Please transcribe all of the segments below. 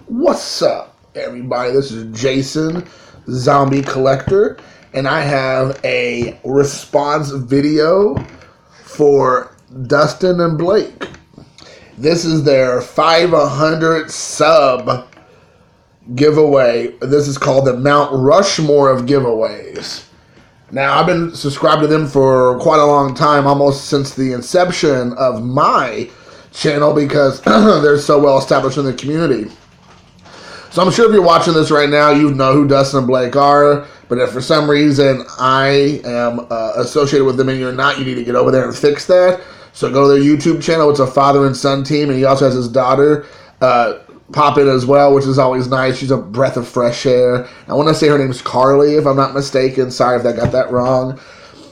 What's up, everybody? This is Jason, Zombie Collector, and I have a response video for Dustin and Blake. This is their 500 sub giveaway. This is called the Mount Rushmore of giveaways. Now, I've been subscribed to them for quite a long time, almost since the inception of my channel, because they're so well established in the community. So I'm sure if you're watching this right now, you know who Dustin and Blake are. But if for some reason I am associated with them and you're not, you need to get over there and fix that. So go to their YouTube channel. It's a father and son team, and he also has his daughter pop in as well, which is always nice. She's a breath of fresh air. I want to say her name's Carly, if I'm not mistaken. Sorry if I got that wrong.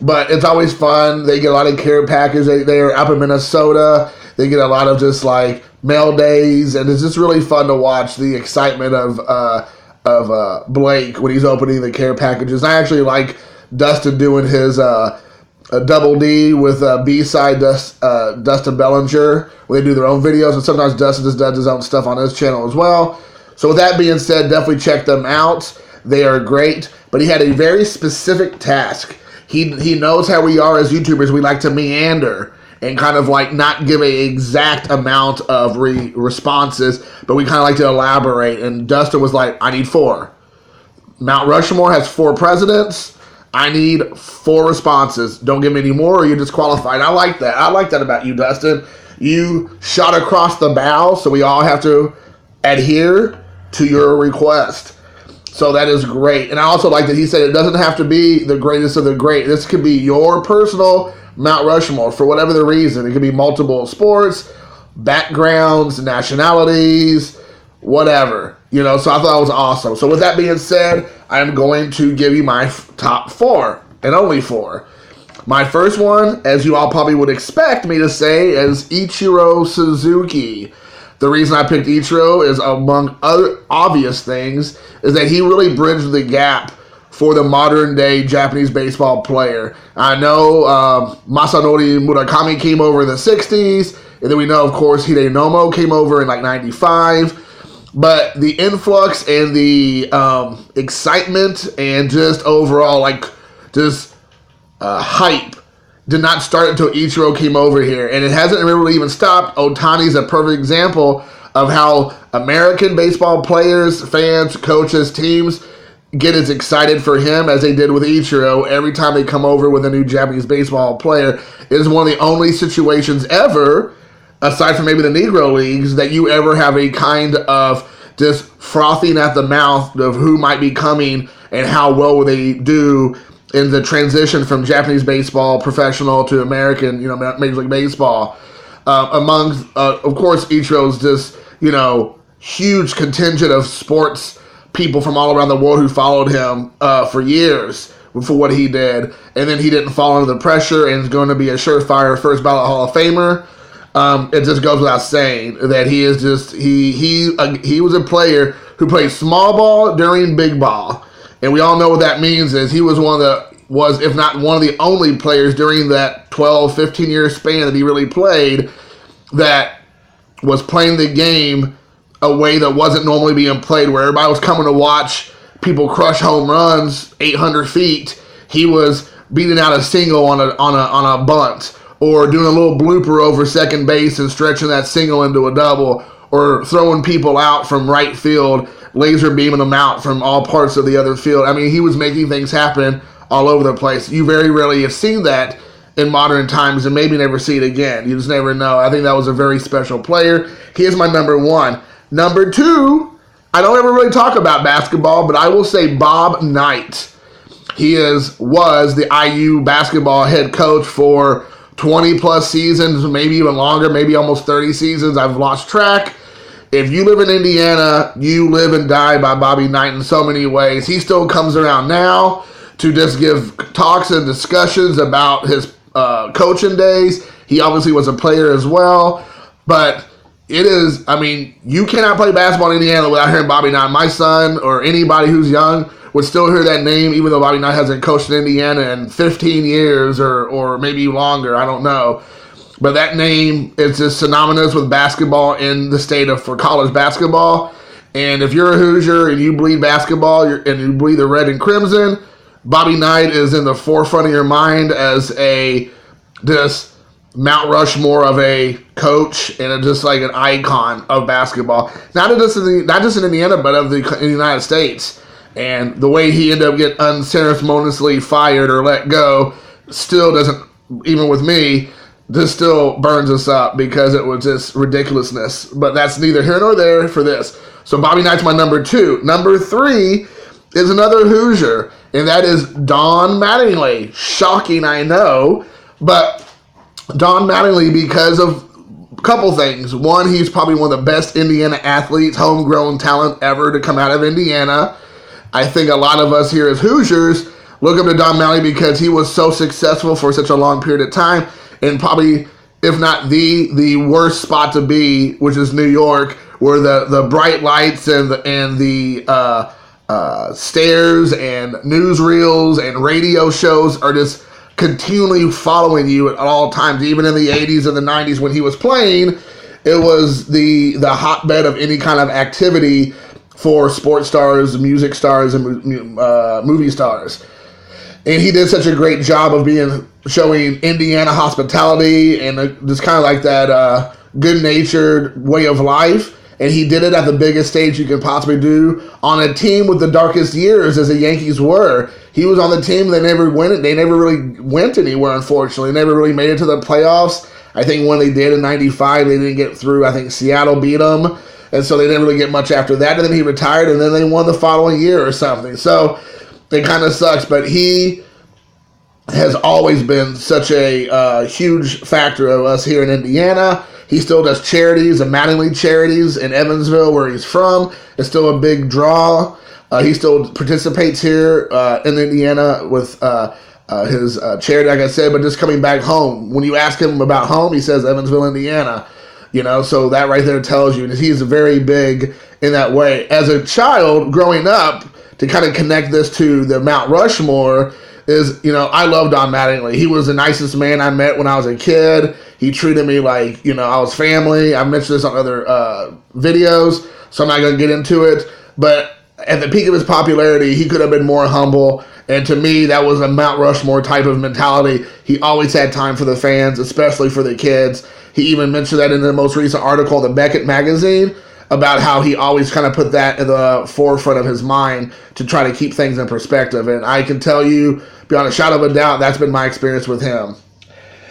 But it's always fun. They get a lot of care package. They are up in Minnesota. They get a lot of just like mail days, and it's just really fun to watch the excitement of Blake when he's opening the care packages. I actually like Dustin doing his a double D with B-side Dustin Bellinger when they do their own videos, and sometimes Dustin just does his own stuff on his channel as well. So with that being said, definitely check them out. They are great, but he had a very specific task. He knows how we are as YouTubers. We like to meander and kind of like not give an exact amount of responses, but we kind of like to elaborate. And Dustin was like, I need 4. Mount Rushmore has 4 presidents. I need 4 responses. Don't give me any more or you're disqualified. I like that. I like that about you, Dustin. You shot across the bow, so we all have to adhere to your request. So that is great. And I also like that he said it doesn't have to be the greatest of the great. This could be your personal Mount Rushmore for whatever the reason. It could be multiple sports, backgrounds, nationalities, whatever. You know, so I thought it was awesome. So with that being said, I'm going to give you my top 4 and only 4. My first one, as you all probably would expect me to say, is Ichiro Suzuki. The reason I picked Ichiro is, among other obvious things, is that he really bridged the gap for the modern-day Japanese baseball player. I know Masanori Murakami came over in the 60s, and then we know, of course, Hidenomo came over in like 95. But the influx and the excitement and just overall, like, just hype did not start until Ichiro came over here. And it hasn't really even stopped. Ohtani's a perfect example of how American baseball players, fans, coaches, teams get as excited for him as they did with Ichiro every time they come over with a new Japanese baseball player. It is one of the only situations ever, aside from maybe the Negro Leagues, that you ever have a kind of just frothing at the mouth of who might be coming and how well will they do in the transition from Japanese baseball professional to American, Major League Baseball. Among, of course, Ichiro's just, huge contingent of sports people from all around the world who followed him for years for what he did. And then he didn't fall under the pressure and is going to be a surefire first ballot Hall of Famer. It just goes without saying that he is just, he was a player who played small ball during big ball. And we all know what that means is he was if not one of the only players during that 12, 15-year span that he really played that was playing the game a way that wasn't normally being played, where everybody was coming to watch people crush home runs 800 feet. He was beating out a single on a bunt, or doing a little blooper over second base and stretching that single into a double, or throwing people out from right field, laser beaming them out from all parts of the other field. I mean, he was making things happen all over the place. You very rarely have seen that in modern times, and maybe never see it again. You just never know. I think that was a very special player. He is my number 1. Number 2, I don't ever really talk about basketball, but I will say Bob Knight. He was the IU basketball head coach for 20-plus seasons, maybe even longer, maybe almost 30 seasons. I've lost track. If you live in Indiana, you live and die by Bobby Knight in so many ways. He still comes around now to just give talks and discussions about his coaching days. He obviously was a player as well. But it is, you cannot play basketball in Indiana without hearing Bobby Knight. My son or anybody who's young would still hear that name, even though Bobby Knight hasn't coached in Indiana in 15 years or maybe longer. I don't know. But that name is just synonymous with basketball in the state of for college basketball. And if you're a Hoosier and you bleed basketball and you bleed the red and crimson, Bobby Knight is in the forefront of your mind as this Mount Rushmore of a coach and just like an icon of basketball. Not just in Indiana, but in the United States. And the way he ended up getting unceremoniously fired or let go still doesn't, even with me, this still burns us up because it was just ridiculousness. But that's neither here nor there for this. So Bobby Knight's my number 2. Number 3 is another Hoosier, and that is Don Mattingly. Shocking, I know, but Don Mattingly, because of a couple things. One, he's probably one of the best Indiana athletes, homegrown talent ever to come out of Indiana. I think a lot of us here as Hoosiers look up to Don Mattingly because he was so successful for such a long period of time, and probably, if not the worst spot to be, which is New York, where the bright lights and the stairs and newsreels and radio shows are just continually following you at all times. Even in the 80s and the 90s when he was playing, it was the hotbed of any kind of activity for sports stars, music stars, and movie stars. And he did such a great job of showing Indiana hospitality and just kind of like that good-natured way of life. And he did it at the biggest stage you could possibly do on a team with the darkest years as the Yankees were. He was on the team. They never really went anywhere, unfortunately. They never really made it to the playoffs. I think when they did in 95, they didn't get through. I think Seattle beat them. And so they didn't really get much after that. And then he retired, and then they won the following year or something. So it kind of sucks. But he has always been such a huge factor of us here in Indiana. He still does charities, the Mattingly charities in Evansville, where he's from. It's still a big draw. He still participates here in Indiana with his charity, like I said, but just coming back home. When you ask him about home, he says Evansville, Indiana. So that right there tells you that he's very big in that way. As a child, growing up, to kind of connect this to the Mount Rushmore is, I love Don Mattingly. He was the nicest man I met when I was a kid. He treated me like, I was family. I mentioned this on other videos, so I'm not going to get into it. But at the peak of his popularity, he could have been more humble. And to me, that was a Mount Rushmore type of mentality. He always had time for the fans, especially for the kids. He even mentioned that in the most recent article, the Beckett magazine, about how he always kind of put that in the forefront of his mind to try to keep things in perspective. And I can tell you, beyond a shadow of a doubt, that's been my experience with him.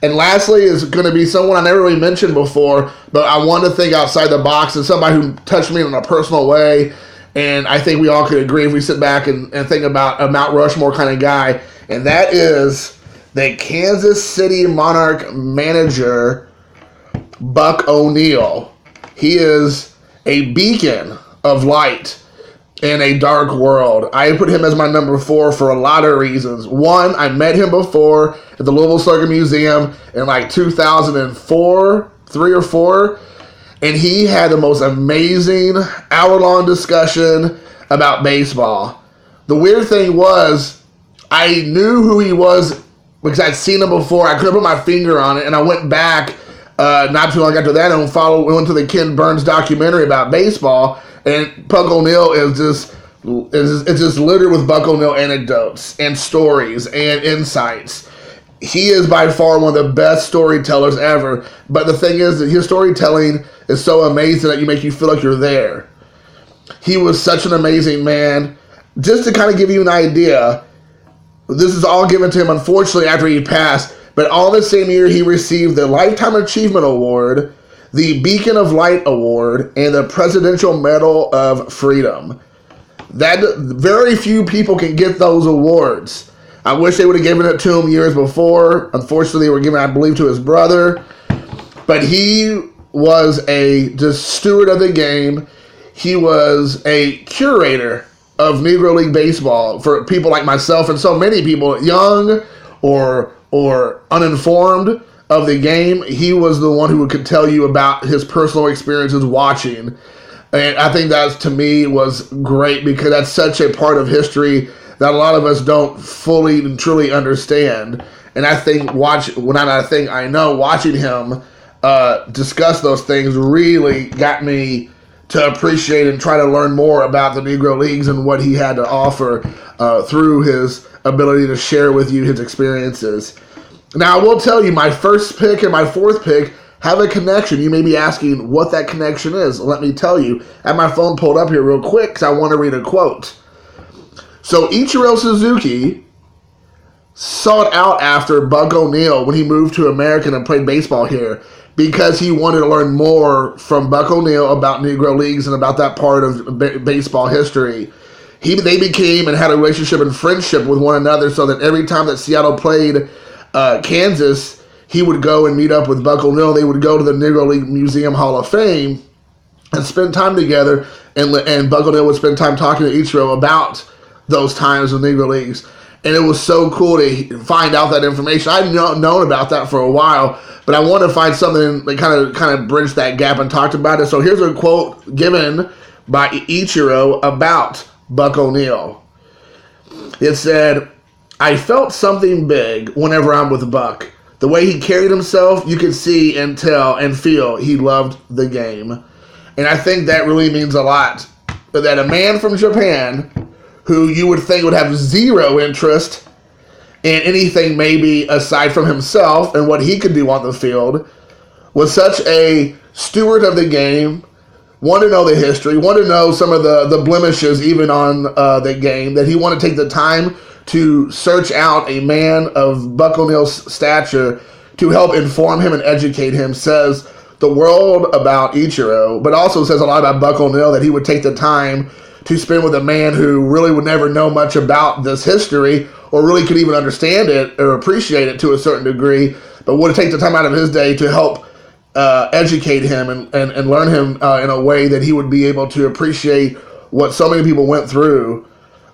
And lastly is going to be someone I never really mentioned before, but I want to think outside the box, and somebody who touched me in a personal way. And I think we all could agree if we sit back and think about a Mount Rushmore kind of guy. And that is the Kansas City Monarch manager, Buck O'Neil. He is a beacon of light in a dark world. I put him as my number 4 for a lot of reasons. One, I met him before at the Louisville Slugger Museum in like 2004, 3 or 4, and he had the most amazing hour-long discussion about baseball. The weird thing was, I knew who he was because I'd seen him before. I couldn't put my finger on it, and I went back not too long after that and went to the Ken Burns documentary about baseball. And Buck O'Neil is just littered with Buck O'Neil anecdotes and stories and insights. He is by far one of the best storytellers ever. But the thing is that his storytelling is so amazing that you make you feel like you're there. He was such an amazing man. Just to kind of give you an idea, this is all given to him, unfortunately, after he passed. But all the same year, he received the Lifetime Achievement Award, the Beacon of Light Award, and the Presidential Medal of Freedom. That very few people can get those awards. I wish they would have given it to him years before. Unfortunately, they were given, I believe, to his brother. But he was a just steward of the game. He was a curator of Negro League Baseball for people like myself and so many people, young or uninformed of the game. He was the one who could tell you about his personal experiences watching. And I think that, to me, was great because that's such a part of history that a lot of us don't fully and truly understand. And I think watching him discuss those things really got me to appreciate and try to learn more about the Negro Leagues and what he had to offer through his ability to share with you his experiences. Now, I will tell you, my first pick and my fourth pick have a connection. You may be asking what that connection is. Let me tell you. I have my phone pulled up here real quick because I want to read a quote. So, Ichiro Suzuki sought out after Buck O'Neil when he moved to America and played baseball here because he wanted to learn more from Buck O'Neil about Negro Leagues and about that part of baseball history. They became and had a relationship and friendship with one another so that every time that Seattle played Kansas, he would go and meet up with Buck O'Neil. They would go to the Negro League Museum Hall of Fame and spend time together, and Buck O'Neil would spend time talking to Ichiro about those times of Negro Leagues. And it was so cool to find out that information. I'd known about that for a while, but I wanted to find something that kind of bridged that gap and talked about it. So here's a quote given by Ichiro about Buck O'Neil. It said, "I felt something big whenever I'm with Buck. The way he carried himself, you could see and tell and feel he loved the game." And I think that really means a lot. That a man from Japan, who you would think would have zero interest in anything maybe aside from himself and what he could do on the field, was such a steward of the game, wanted to know the history, wanted to know some of the blemishes even on the game, that he wanted to take the time to search out a man of Buck O'Neil's stature to help inform him and educate him, says the world about Ichiro, but also says a lot about Buck O'Neil, that he would take the time to spend with a man who really would never know much about this history or really could even understand it or appreciate it to a certain degree, but would take the time out of his day to help educate him and learn him in a way that he would be able to appreciate what so many people went through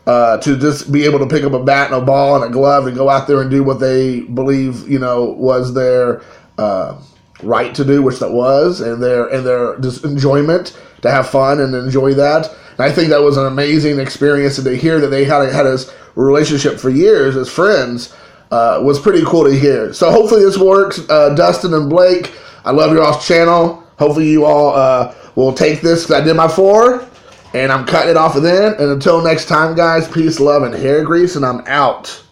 to just be able to pick up a bat and a ball and a glove and go out there and do what they believe, was their right to do, which that was, and their just enjoyment, to have fun and enjoy that. And I think that was an amazing experience, and to hear that they had this relationship for years as friends was pretty cool to hear. So hopefully this works. Dustin and Blake, I love your all's channel. Hopefully you all will take this, because I did my 4, and I'm cutting it off of then. And until next time, guys, peace, love, and hair grease, and I'm out.